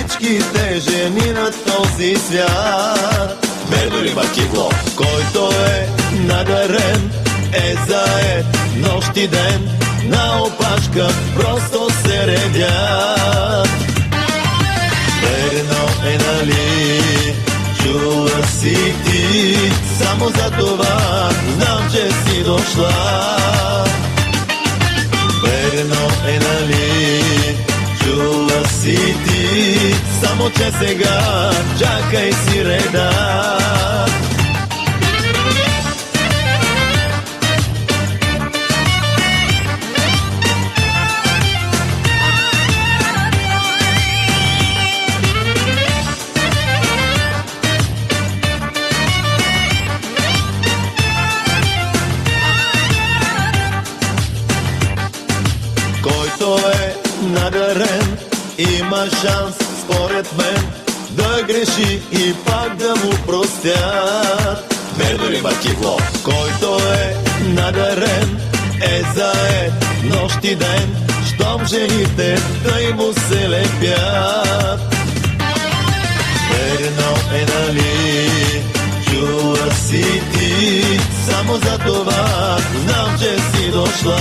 всичките жени на този свят. Верно ли, Маркиво? Който е надарен, е заед нощ и ден, на опашка просто се редят. Верно е, нали, чула си ти, само за това знам, че си дошла. Верно е, нали, чула си ти, само че сега чакай си реда. Който е надарен, има шанс, според мен, да греши и пак да му простят. Верно ли, Маркиво? Който е надарен, е заед нощ и ден, щом жените тъй му се лепят. Верно е, нали, чула си ти, само за това знам, че си дошла.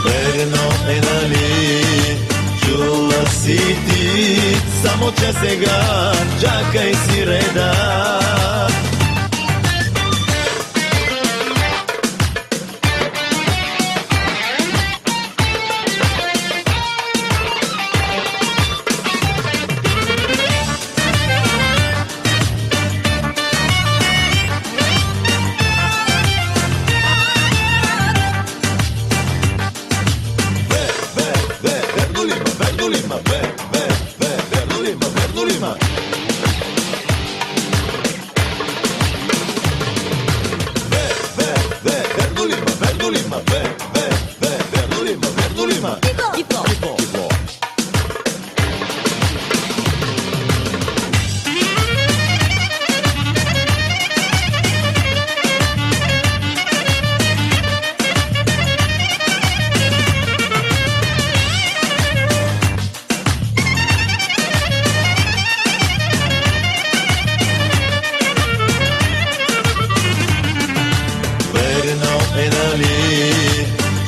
Верно е, нали, чула си ти, само че сега чакай си реда.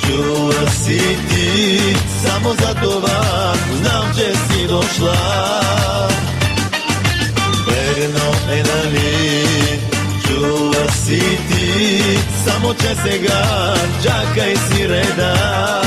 Чула си ти, само за това знам, че си дошла. Верно е, нали, чула си ти, само че сега чакай си реда.